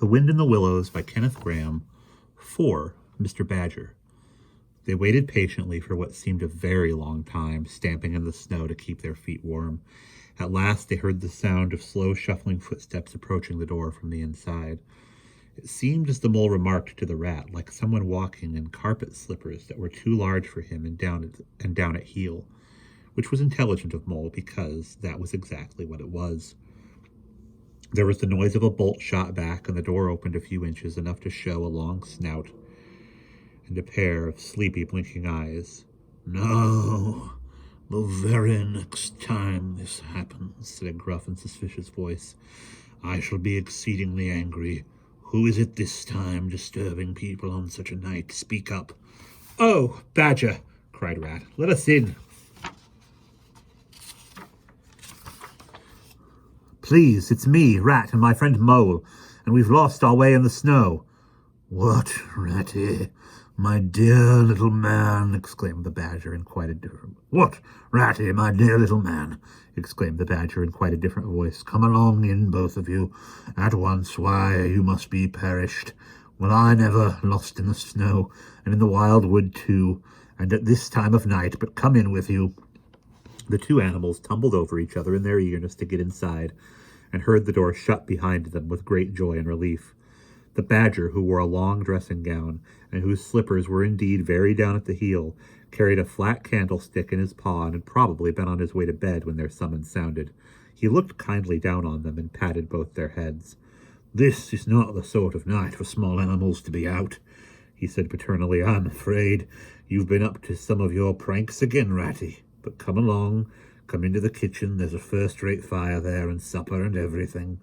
The Wind in the Willows by Kenneth Grahame. Ch4 Mr Badger. They waited patiently for what seemed a very long time, stamping in the snow to keep their feet warm. At last they heard the sound of slow shuffling footsteps approaching the door from the inside. It seemed, as the mole remarked to the rat, like someone walking in carpet slippers that were too large for him and down at heel, which was intelligent of Mole because that was exactly what it was. There was the noise of a bolt shot back, and the door opened a few inches, enough to show a long snout and a pair of sleepy, blinking eyes. "No, the very next time this happens," said a gruff and suspicious voice, "I shall be exceedingly angry. Who is it this time, disturbing people on such a night? Speak up." "Oh, Badger," cried Rat, "let us in." "Please, it's me, Rat, and my friend Mole, and we've lost our way in the snow." "What, Ratty, my dear little man," exclaimed the Badger in quite a different... "What, Ratty, my dear little man," exclaimed the Badger in quite a different voice. "Come along in, both of you, at once. Why, you must be perished. Well, I never, lost in the snow, and in the wild wood too, and at this time of night, but come in with you." The two animals tumbled over each other in their eagerness to get inside, and heard the door shut behind them with great joy and relief. The Badger, who wore a long dressing gown, and whose slippers were indeed very down at the heel, carried a flat candlestick in his paw and had probably been on his way to bed when their summons sounded. He looked kindly down on them and patted both their heads. "This is not the sort of night for small animals to be out," he said paternally. "I'm afraid you've been up to some of your pranks again, Ratty. But come along, come into the kitchen. There's a first-rate fire there, and supper and everything."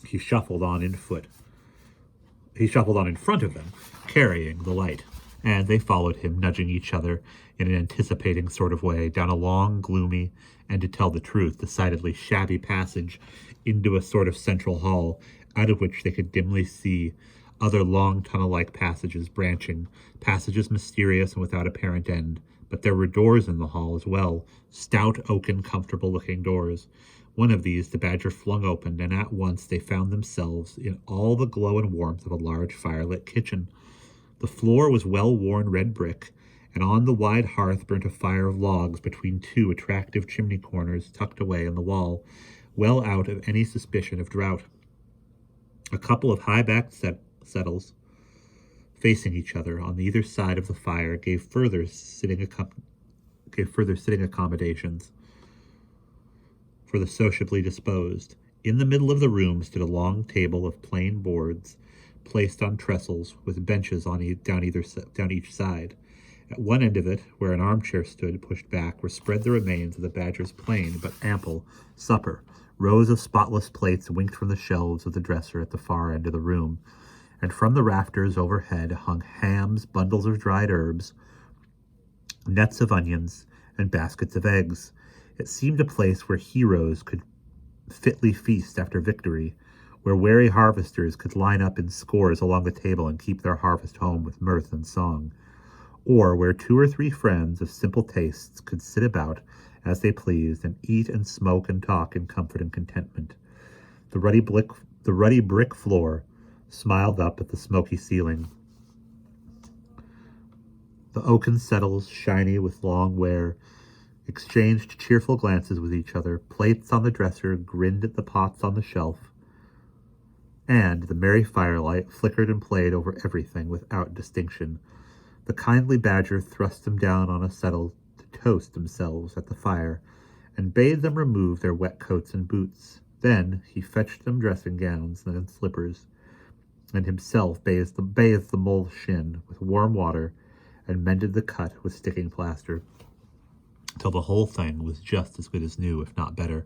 He shuffled on in front of them, carrying the light, and they followed him, nudging each other in an anticipating sort of way, down a long, gloomy, and, to tell the truth, decidedly shabby passage into a sort of central hall, out of which they could dimly see other long tunnel-like passages branching, passages mysterious and without apparent end. But there were doors in the hall as well, stout, oaken, comfortable-looking doors. One of these the Badger flung open, and at once they found themselves in all the glow and warmth of a large firelit kitchen. The floor was well-worn red brick, and on the wide hearth burnt a fire of logs between two attractive chimney corners tucked away in the wall, well out of any suspicion of draught. A couple of high-backed settles facing each other on either side of the fire gave further sitting accommodations for the sociably disposed. In the middle of the room stood a long table of plain boards placed on trestles, with benches down each side. At one end of it, where an armchair stood pushed back, were spread the remains of the Badger's plain but ample supper. Rows of spotless plates winked from the shelves of the dresser at the far end of the room, and from the rafters overhead hung hams, bundles of dried herbs, nets of onions, and baskets of eggs. It seemed a place where heroes could fitly feast after victory, where wary harvesters could line up in scores along the table and keep their harvest home with mirth and song, or where 2 or 3 friends of simple tastes could sit about as they pleased and eat and smoke and talk in comfort and contentment. The ruddy brick floor smiled up at the smoky ceiling. The oaken settles, shiny with long wear, exchanged cheerful glances with each other. Plates on the dresser grinned at the pots on the shelf, and the merry firelight flickered and played over everything without distinction. The kindly Badger thrust them down on a settle to toast themselves at the fire, and bade them remove their wet coats and boots. Then he fetched them dressing gowns and slippers, and himself bathed the mole's shin with warm water and mended the cut with sticking plaster, till the whole thing was just as good as new, if not better.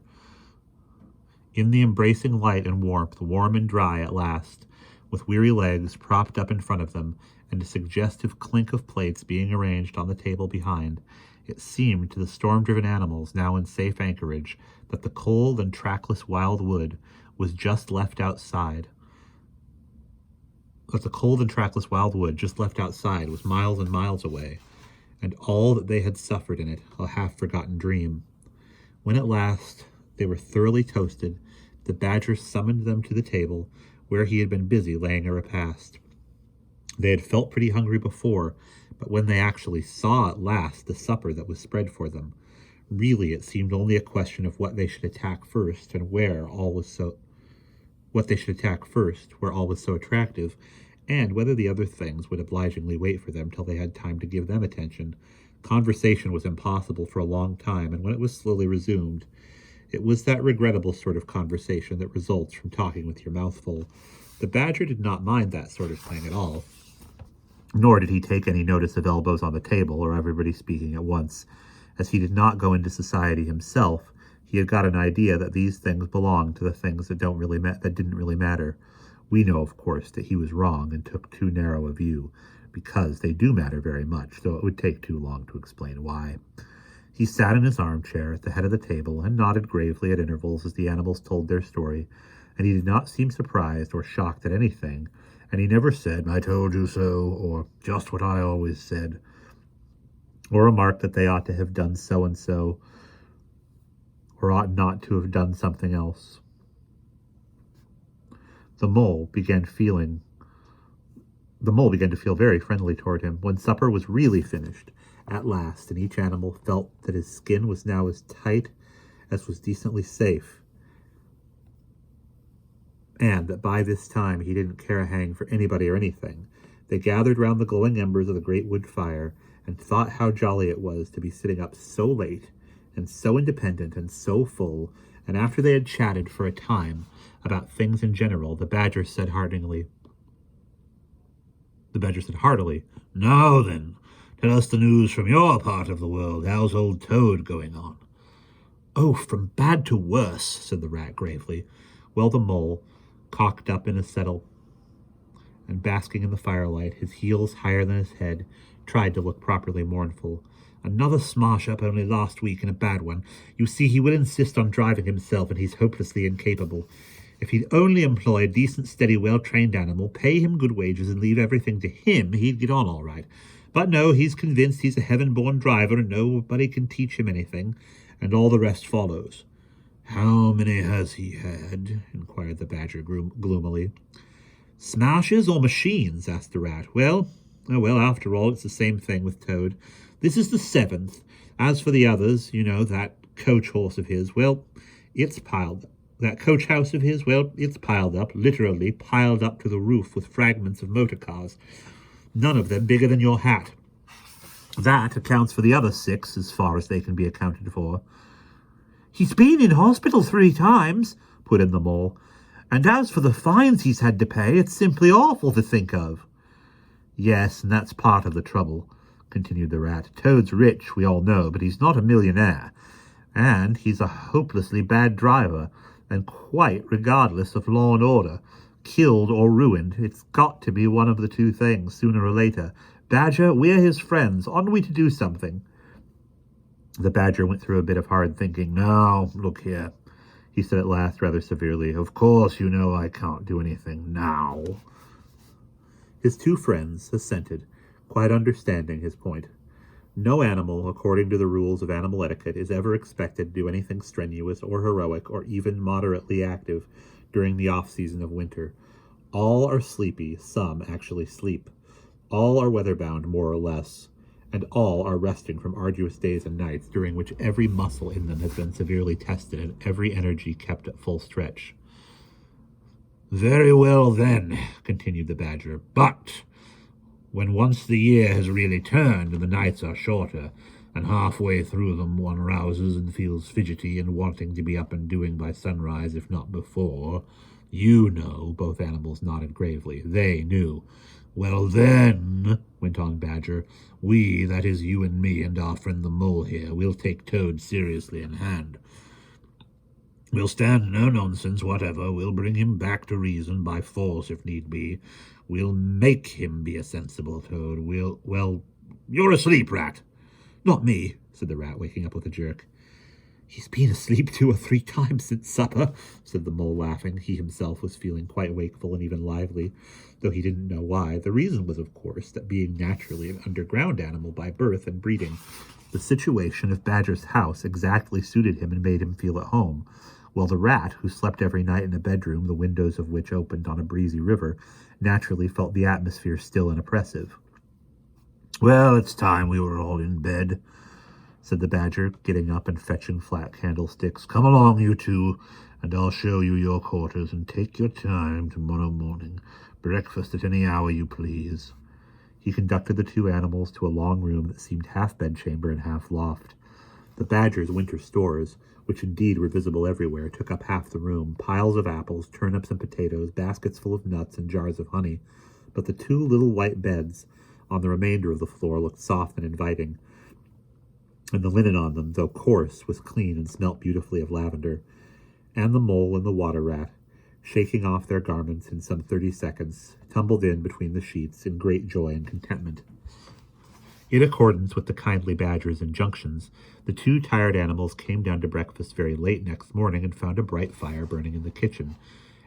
In the embracing light and warmth, warm and dry at last, with weary legs propped up in front of them, and a suggestive clink of plates being arranged on the table behind, it seemed to the storm-driven animals now in safe anchorage that the cold and trackless wild wood was just left outside. That the cold and trackless wild wood just left outside was miles and miles away, and all that they had suffered in it a half-forgotten dream. When at last they were thoroughly toasted, the Badger summoned them to the table, where he had been busy laying a repast. They had felt pretty hungry before, but when they actually saw at last the supper that was spread for them, really it seemed only a question of what they should attack first and where all was so attractive, and whether the other things would obligingly wait for them till they had time to give them attention. Conversation was impossible for a long time, and when it was slowly resumed, it was that regrettable sort of conversation that results from talking with your mouth full. The Badger did not mind that sort of thing at all, nor did he take any notice of elbows on the table or everybody speaking at once. As he did not go into society himself, he had got an idea that these things belonged to the things that didn't really matter. We know, of course, that he was wrong and took too narrow a view, because they do matter very much, though it would take too long to explain why. He sat in his armchair at the head of the table and nodded gravely at intervals as the animals told their story, and he did not seem surprised or shocked at anything, and he never said, "I told you so," or "just what I always said," or remarked that they ought to have done so-and-so, or ought not to have done something else. The mole began to feel very friendly toward him when supper was really finished at last, and each animal felt that his skin was now as tight as was decently safe, and that by this time he didn't care a hang for anybody or anything. They gathered round the glowing embers of the great wood fire and thought how jolly it was to be sitting up so late and so independent and so full, and after they had chatted for a time about things in general, the Badger said heartily, "Now then, tell us the news from your part of the world. How's old Toad going on?" "Oh, from bad to worse," said the Rat gravely, while the Mole, cocked up in a settle and basking in the firelight, his heels higher than his head, tried to look properly mournful. "Another smash-up only last week, and a bad one. You see, he will insist on driving himself, and he's hopelessly incapable. If he'd only employ a decent, steady, well-trained animal, pay him good wages, and leave everything to him, he'd get on all right. But no, he's convinced he's a heaven-born driver, and nobody can teach him anything, and all the rest follows." "How many has he had?" inquired the Badger gloomily. "Smashes or machines?" asked the Rat. Well, after all, it's the same thing with Toad. This is the 7th. As for the others, that coach horse of his, it's piled up. That coach house of his, it's piled up, literally piled up to the roof with fragments of motor cars. None of them bigger than your hat. That accounts for the other 6, as far as they can be accounted for." "He's been in hospital 3 times, put in the Mole. "And as for the fines he's had to pay, it's simply awful to think of." "Yes, and that's part of the trouble," continued the Rat. "Toad's rich, we all know, but he's not a millionaire. And he's a hopelessly bad driver, and quite regardless of law and order. Killed or ruined, it's got to be one of the two things, sooner or later. Badger, we're his friends. Oughtn't we to do something?" The Badger went through a bit of hard thinking. "Now, look here," he said at last rather severely. "Of course you know I can't do anything now." His two friends assented, quite understanding his point. No animal, according to the rules of animal etiquette, is ever expected to do anything strenuous or heroic or even moderately active during the off-season of winter. All are sleepy, some actually sleep. All are weather-bound, more or less, and all are resting from arduous days and nights during which every muscle in them has been severely tested and every energy kept at full stretch. "Very well, then," continued the Badger, "but when once the year has really turned and the nights are shorter, and halfway through them one rouses and feels fidgety and wanting to be up and doing by sunrise, if not before, both animals nodded gravely. They knew. "Well, then," went on Badger, "we, that is you and me and our friend the Mole here, will take Toad seriously in hand. We'll stand no nonsense whatever. We'll bring him back to reason by force if need be. We'll make him be a sensible Toad. You're asleep, Rat." "Not me," said the Rat, waking up with a jerk. "He's been asleep 2 or 3 times since supper," said the Mole, laughing. He himself was feeling quite wakeful and even lively, though he didn't know why. The reason was, of course, that being naturally an underground animal by birth and breeding, the situation of Badger's house exactly suited him and made him feel at home. while the rat, who slept every night in a bedroom the windows of which opened on a breezy river, naturally felt the atmosphere still and oppressive. "Well, it's time we were all in bed," said the Badger, getting up and fetching flat candlesticks. "Come along, you two, and I'll show you your quarters, and take your time tomorrow morning. Breakfast at any hour you please." He conducted the two animals to a long room that seemed half bedchamber and half loft. The Badger's winter stores, which indeed were visible everywhere, took up half the room: piles of apples, turnips and potatoes, baskets full of nuts, and jars of honey. But the two little white beds on the remainder of the floor looked soft and inviting, and the linen on them, though coarse, was clean and smelt beautifully of lavender. And the mole and the water rat, shaking off their garments in some 30 seconds, tumbled in between the sheets in great joy and contentment. In accordance with the kindly Badger's injunctions, the two tired animals came down to breakfast very late next morning and found a bright fire burning in the kitchen,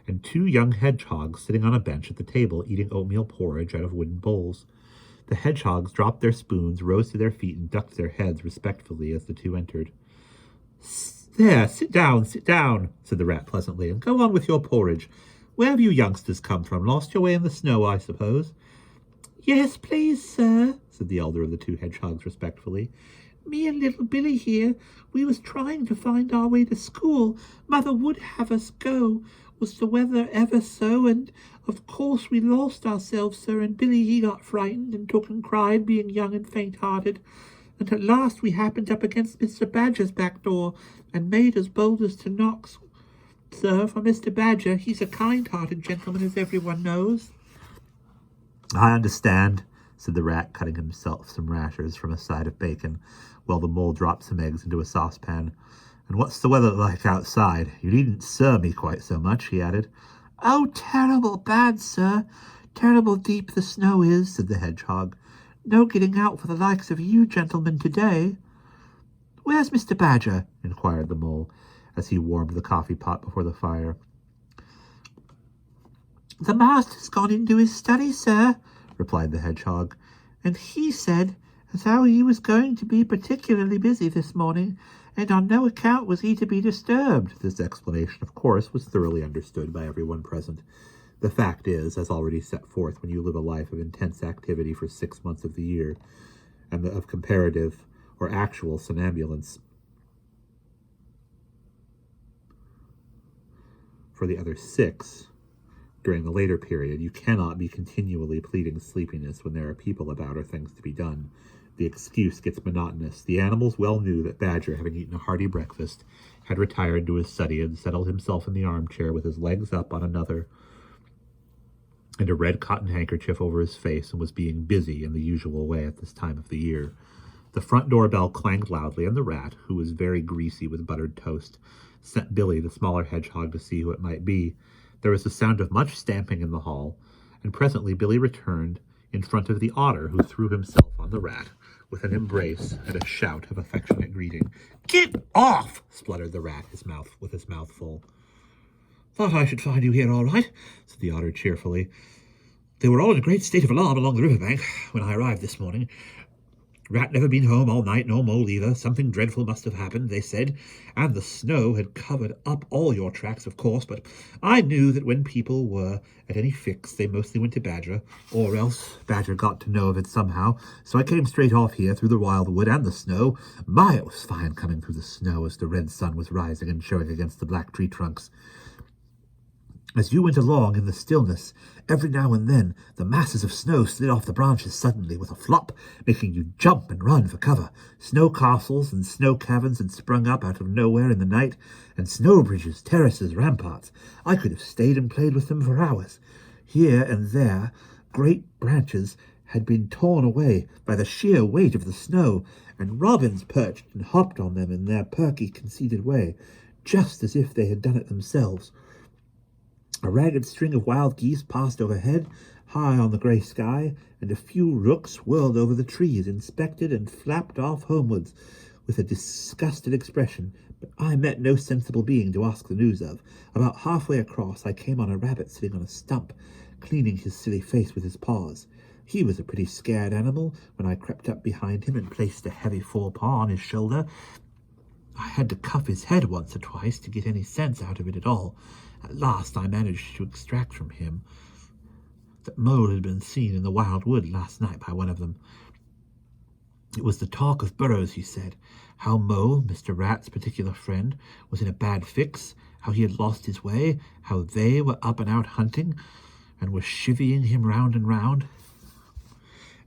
and two young hedgehogs sitting on a bench at the table eating oatmeal porridge out of wooden bowls. The hedgehogs dropped their spoons, rose to their feet, and ducked their heads respectfully as the two entered. "There, sit down, said the rat pleasantly, "and go on with your porridge. Where have you youngsters come from? Lost your way in the snow, I suppose?" "Yes, please, sir," said the elder of the two hedgehogs respectfully. "Me and little Billy here, we was trying to find our way to school. Mother would have us go, was the weather ever so, and of course we lost ourselves, sir, and Billy he got frightened and took and cried, being young and faint-hearted. And at last we happened up against Mr Badger's back door, and made as bold as to knock, sir, for Mr Badger, he's a kind-hearted gentleman, as everyone knows." "I understand," said the rat, cutting himself some rashers from a side of bacon, while the mole dropped some eggs into a saucepan. "And what's the weather like outside? You needn't sir me quite so much," he added. "Oh, terrible bad, sir. Terrible deep the snow is," said the hedgehog. "No getting out for the likes of you gentlemen today." "Where's Mr Badger?" inquired the mole, as he warmed the coffee pot before the fire. "The master's gone into his study, sir," replied the hedgehog, "and he said as how he was going to be particularly busy this morning, and on no account was he to be disturbed." This explanation, of course, was thoroughly understood by everyone present. The fact is, as already set forth, when you live a life of intense activity for 6 months of the year, and of comparative or actual somnambulance for the other 6, during the later period, you cannot be continually pleading sleepiness when there are people about or things to be done. The excuse gets monotonous. The animals well knew that Badger, having eaten a hearty breakfast, had retired to his study and settled himself in the armchair with his legs up on another and a red cotton handkerchief over his face, and was being busy in the usual way at this time of the year. The front door bell clanged loudly, and the rat, who was very greasy with buttered toast, sent Billy, the smaller hedgehog, to see who it might be. There was the sound of much stamping in the hall, and presently Billy returned in front of the otter, who threw himself on the rat with an embrace and a shout of affectionate greeting. "Get off!" spluttered the rat, with his mouth full. "Thought I should find you here all right," said the otter cheerfully. "They were all in a great state of alarm along the river bank when I arrived this morning. Rat never been home all night, no mole either. Something dreadful must have happened, they said, and the snow had covered up all your tracks, of course, but I knew that when people were at any fix, they mostly went to Badger, or else Badger got to know of it somehow, so I came straight off here through the wildwood and the snow. My, it was fine coming through the snow as the red sun was rising and showing against the black tree trunks. As you went along in the stillness, every now and then the masses of snow slid off the branches suddenly with a flop, making you jump and run for cover. Snow castles and snow caverns had sprung up out of nowhere in the night, and snow bridges, terraces, ramparts. I could have stayed and played with them for hours. Here and there, great branches had been torn away by the sheer weight of the snow, and robins perched and hopped on them in their perky, conceited way, just as if they had done it themselves. A ragged string of wild geese passed overhead, high on the grey sky, and a few rooks whirled over the trees, inspected and flapped off homewards with a disgusted expression, but I met no sensible being to ask the news of. About halfway across I came on a rabbit sitting on a stump, cleaning his silly face with his paws. He was a pretty scared animal when I crept up behind him and placed a heavy forepaw on his shoulder. I had to cuff his head once or twice to get any sense out of it at all. At last I managed to extract from him that Mole had been seen in the wild wood last night by one of them. It was the talk of Burrows, he said. How Mole, Mr. Rat's particular friend, was in a bad fix, how he had lost his way, how they were up and out hunting, and were chivying him round and round.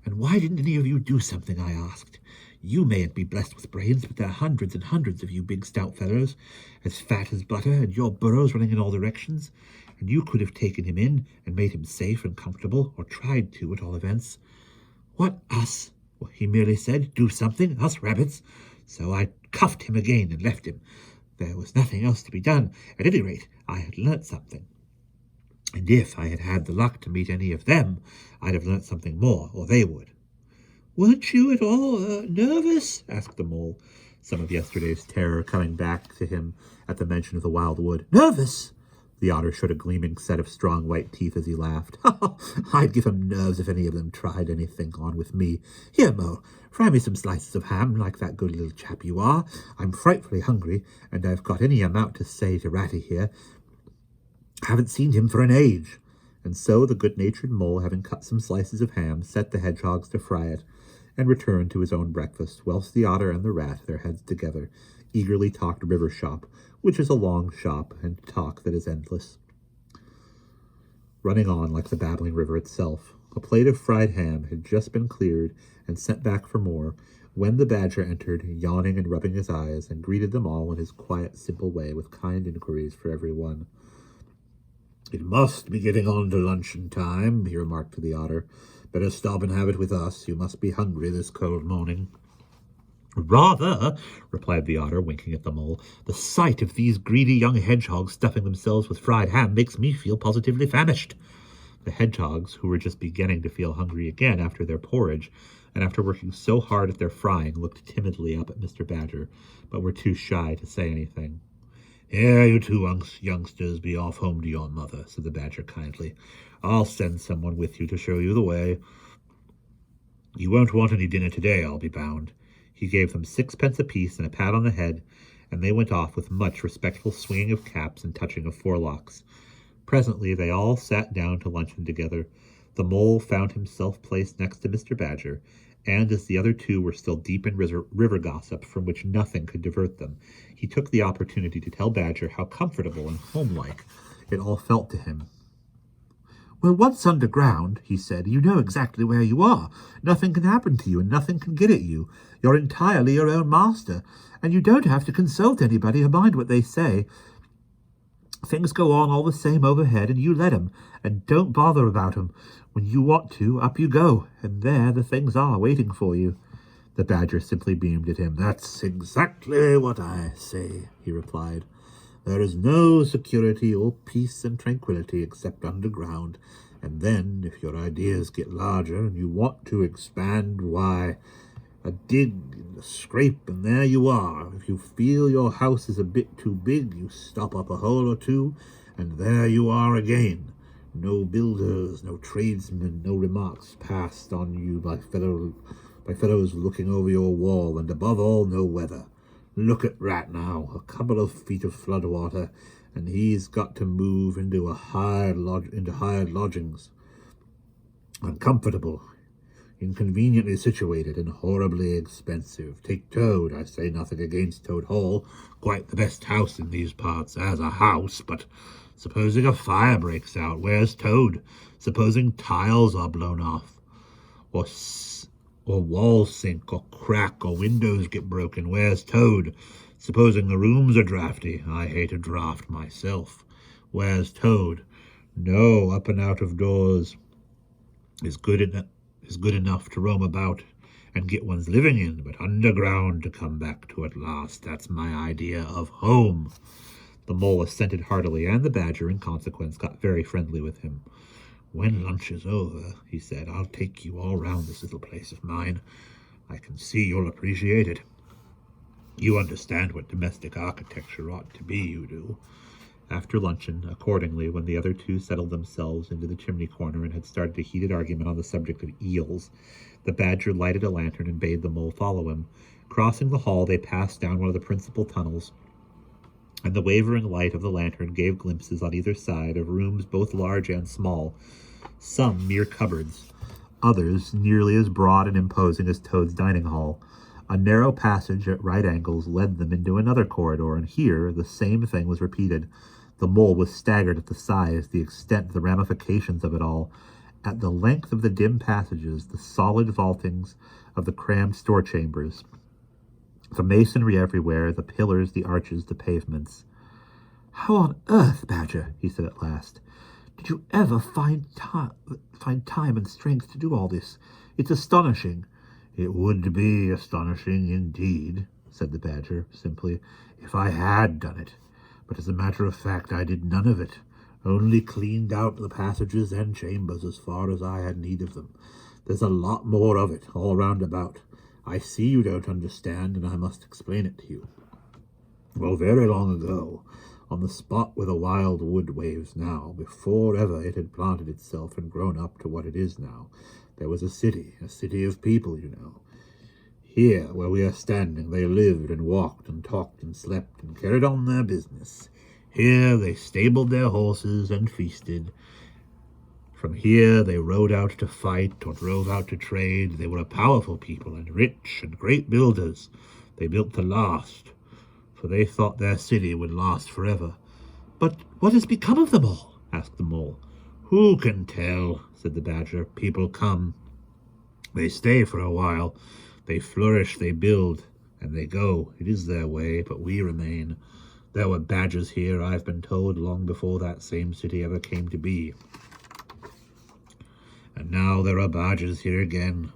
And why didn't any of you do something, I asked. You mayn't be blessed with brains, but there are hundreds and hundreds of you big stout fellows, as fat as butter, and your burrows running in all directions, and you could have taken him in and made him safe and comfortable, or tried to, at all events. What, us? Well, he merely said, do something, us rabbits. So I cuffed him again and left him. There was nothing else to be done. At any rate, I had learnt something. And if I had had the luck to meet any of them, I'd have learnt something more, or they would. Weren't you at all nervous? Asked the Mole, some of yesterday's terror coming back to him at the mention of the wild wood. Nervous? The Otter showed a gleaming set of strong white teeth as he laughed. I'd give 'em nerves if any of them tried anything on with me. Here, Mole, fry me some slices of ham, like that good little chap you are. I'm frightfully hungry, and I've got any amount to say to Ratty here. Haven't seen him for an age. And so the good-natured Mole, having cut some slices of ham, set the hedgehogs to fry it, and returned to his own breakfast, whilst the Otter and the Rat, their heads together, eagerly talked river shop, which is a long shop, and talk that is endless, running on like the babbling river itself. A plate of fried ham had just been cleared and sent back for more, when the Badger entered, yawning and rubbing his eyes, and greeted them all in his quiet, simple way, with kind inquiries for every one. It must be getting on to luncheon time, he remarked to the Otter. Better stop and have it with us. You must be hungry this cold morning. Rather, replied the Otter, winking at the Mole. The sight of these greedy young hedgehogs stuffing themselves with fried ham makes me feel positively famished. The hedgehogs, who were just beginning to feel hungry again after their porridge, and after working so hard at their frying, looked timidly up at Mr. Badger, but were too shy to say anything. Here, you two youngsters, be off home to your mother, said the Badger kindly. I'll send someone with you to show you the way. You won't want any dinner today, I'll be bound. He gave them 6 pence apiece and a pat on the head, and they went off with much respectful swinging of caps and touching of forelocks. Presently they all sat down to luncheon together. The Mole found himself placed next to Mr. Badger, and as the other two were still deep in river gossip from which nothing could divert them, he took the opportunity to tell Badger how comfortable and homelike it all felt to him. Well, once underground, he said, you know exactly where you are. Nothing can happen to you, and nothing can get at you. You're entirely your own master, and you don't have to consult anybody or mind what they say. Things go on all the same overhead, and you let 'em, and don't bother about 'em. When you want to, up you go, and there the things are waiting for you. The Badger simply beamed at him. That's exactly what I say, he replied. There is no security or peace and tranquility except underground, and then, if your ideas get larger and you want to expand, why, a dig and a scrape, and there you are. If you feel your house is a bit too big, you stop up a hole or two, and there you are again. No builders, no tradesmen, no remarks passed on you by fellows looking over your wall, and above all, no weather. Look at Rat now, a couple of feet of flood water, and he's got to move into hired lodgings. Uncomfortable, inconveniently situated, and horribly expensive. Take Toad. I say nothing against Toad Hall, quite the best house in these parts as a house, but supposing a fire breaks out, where's Toad? Supposing tiles are blown off, or walls sink, or crack, or windows get broken, where's Toad? Supposing the rooms are drafty, I hate a draft myself, where's Toad? No, up and out of doors is good enough to roam about and get one's living in, but underground to come back to at last, that's my idea of home. The Mole assented heartily, and the Badger, in consequence, got very friendly with him. When lunch is over, he said, I'll take you all round this little place of mine. I can see you'll appreciate it. You understand what domestic architecture ought to be, you do. After luncheon, accordingly, when the other two settled themselves into the chimney corner and had started a heated argument on the subject of eels, the Badger lighted a lantern and bade the Mole follow him, Crossing the hall, they passed down one of the principal tunnels, and the wavering light of the lantern gave glimpses on either side of rooms both large and small, some mere cupboards, others nearly as broad and imposing as Toad's dining hall. A narrow passage at right angles led them into another corridor, and here the same thing was repeated. The mole was staggered at the size, the extent, the ramifications of it all. At the length of the dim passages, the solid vaultings of the crammed store chambers, the masonry everywhere, the pillars, the arches, the pavements. "How on earth, Badger," he said at last, "did you ever find time and strength to do all this? It's astonishing." "It would be astonishing indeed," said the Badger simply, "if I had done it. But as a matter of fact, I did none of it, only cleaned out the passages and chambers as far as I had need of them. There's a lot more of it all round about. I see you don't understand, and I must explain it to you. Well, very long ago, on the spot where the wild wood waves now, before ever it had planted itself and grown up to what it is now, there was a city of people, you know. Here, where we are standing, they lived and walked and talked and slept and carried on their business. Here they stabled their horses and feasted. From here they rode out to fight or drove out to trade. They were a powerful people and rich and great builders. They built to last, for they thought their city would last forever. "But what has become of them all?" asked the Mole. "Who can tell?" said the Badger. "People come. They stay for a while. They flourish, they build, and they go. It is their way, but we remain. There were Badgers here, I've been told, long before that same city ever came to be. And now there are Badgers here again.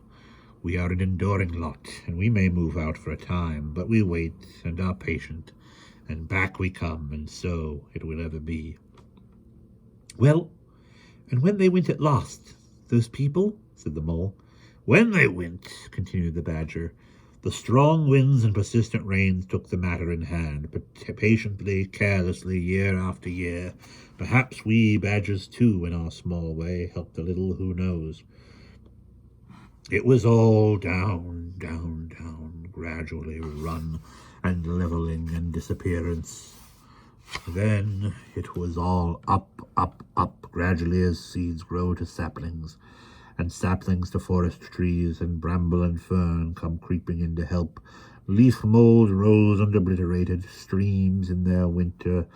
We are an enduring lot, and we may move out for a time, but we wait and are patient, and back we come, and so it will ever be." "Well, and when they went at last, those people?" said the Mole. "When they went," continued the Badger, "the strong winds and persistent rains took the matter in hand, but patiently, carelessly, year after year. Perhaps we Badgers, too, in our small way, helped a little, who knows. It was all down, down, down, gradually run and leveling and disappearance. Then it was all up, up, up, gradually as seeds grow to saplings, and saplings to forest trees, and bramble and fern come creeping in to help. Leaf mold rose and obliterated, streams in their winter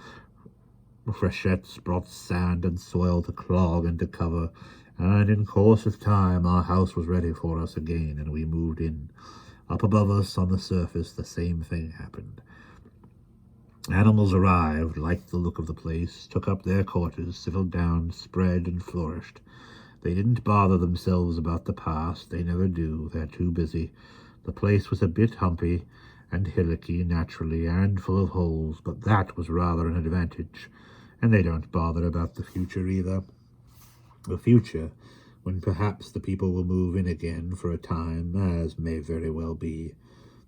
freshets brought sand and soil to clog and to cover, and in course of time our house was ready for us again, and we moved in. Up above us on the surface the same thing happened. Animals arrived, liked the look of the place, took up their quarters, settled down, spread, and flourished. They didn't bother themselves about the past. They never do. They're too busy. The place was a bit humpy and hillocky, naturally, and full of holes, but that was rather an advantage. And they don't bother about the future either. The future, when perhaps the people will move in again for a time, as may very well be.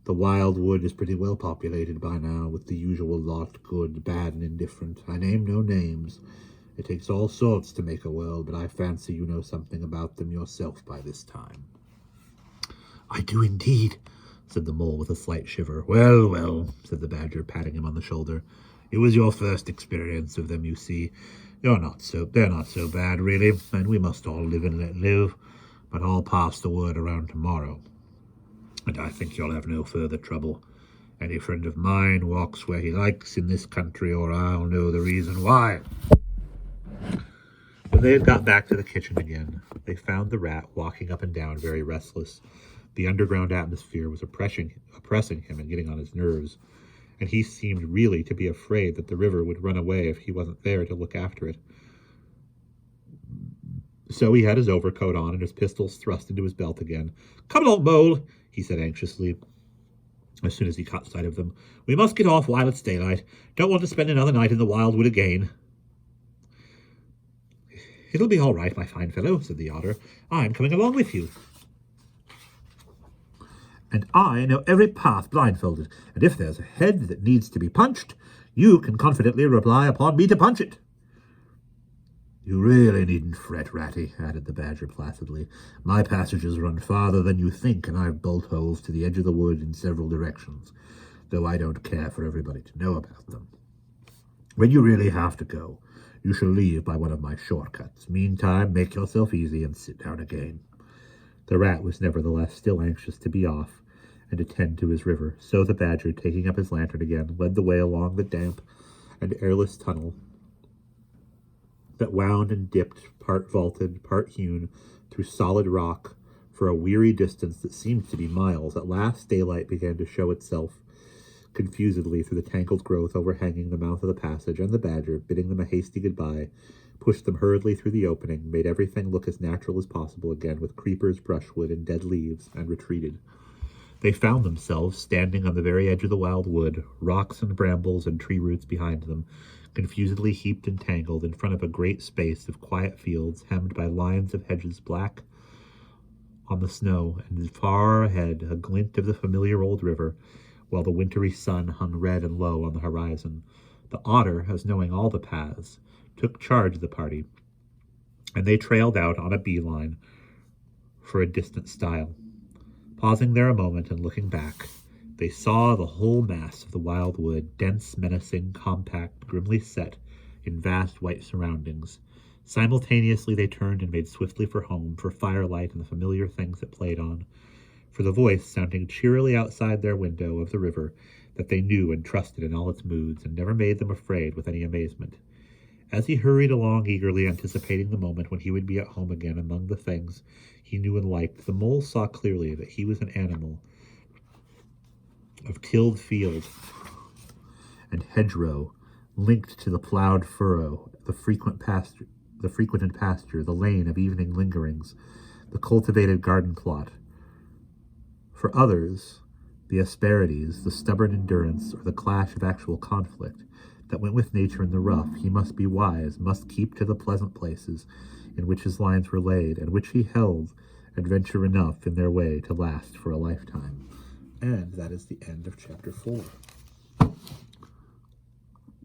The wild wood is pretty well populated by now, with the usual lot, good, bad, and indifferent. I name no names. It takes all sorts to make a world, but I fancy you know something about them yourself by this time." "I do indeed," said the Mole with a slight shiver. "Well, well," said the Badger, patting him on the shoulder. "It was your first experience of them, you see. They're not so bad, really, and we must all live and let live. But I'll pass the word around tomorrow, and I think you'll have no further trouble. Any friend of mine walks where he likes in this country, or I'll know the reason why." When they had got back to the kitchen again, they found the Rat walking up and down, very restless. The underground atmosphere was oppressing him and getting on his nerves, and he seemed really to be afraid that the river would run away if he wasn't there to look after it. So he had his overcoat on and his pistols thrust into his belt again. "Come along, Mole," he said anxiously, as soon as he caught sight of them. "We must get off while it's daylight. Don't want to spend another night in the wild wood again." "It'll be all right, my fine fellow," said the Otter. "I'm coming along with you. And I know every path blindfolded, and if there's a head that needs to be punched, you can confidently rely upon me to punch it." You really needn't fret, Ratty, added the Badger placidly. My passages run farther than you think, and I've bolt holes to the edge of the wood in several directions, though I don't care for everybody to know about them. When you really have to go, you shall leave by one of my shortcuts. Meantime, make yourself easy and sit down again. The Rat was nevertheless still anxious to be off and attend to his river, so the Badger, taking up his lantern again, led the way along the damp and airless tunnel that wound and dipped, part vaulted, part hewn, through solid rock, for a weary distance that seemed to be miles. At last daylight began to show itself confusedly through the tangled growth overhanging the mouth of the passage, and the Badger, bidding them a hasty goodbye, pushed them hurriedly through the opening, made everything look as natural as possible again, with creepers, brushwood, and dead leaves, and retreated. They found themselves standing on the very edge of the wild wood, rocks and brambles and tree roots behind them, confusedly heaped and tangled, in front of a great space of quiet fields, hemmed by lines of hedges black on the snow, and far ahead a glint of the familiar old river, while the wintry sun hung red and low on the horizon. The Otter, as knowing all the paths, took charge of the party, and they trailed out on a bee-line for a distant stile. Pausing there a moment and looking back, they saw the whole mass of the wild wood, dense, menacing, compact, grimly set in vast white surroundings. Simultaneously they turned and made swiftly for home, for firelight and the familiar things it played on, for the voice sounding cheerily outside their window of the river that they knew and trusted in all its moods, and never made them afraid with any amazement. As he hurried along eagerly, anticipating the moment when he would be at home again among the things he knew and liked, the Mole saw clearly that he was an animal of tilled field and hedgerow, linked to the ploughed furrow, the frequented pasture, the lane of evening lingerings, the cultivated garden plot. For others, the asperities, the stubborn endurance, or the clash of actual conflict that went with nature in the rough, he must be wise, must keep to the pleasant places in which his lines were laid, and which he held adventure enough in their way to last for a lifetime. And that is the end of chapter 4.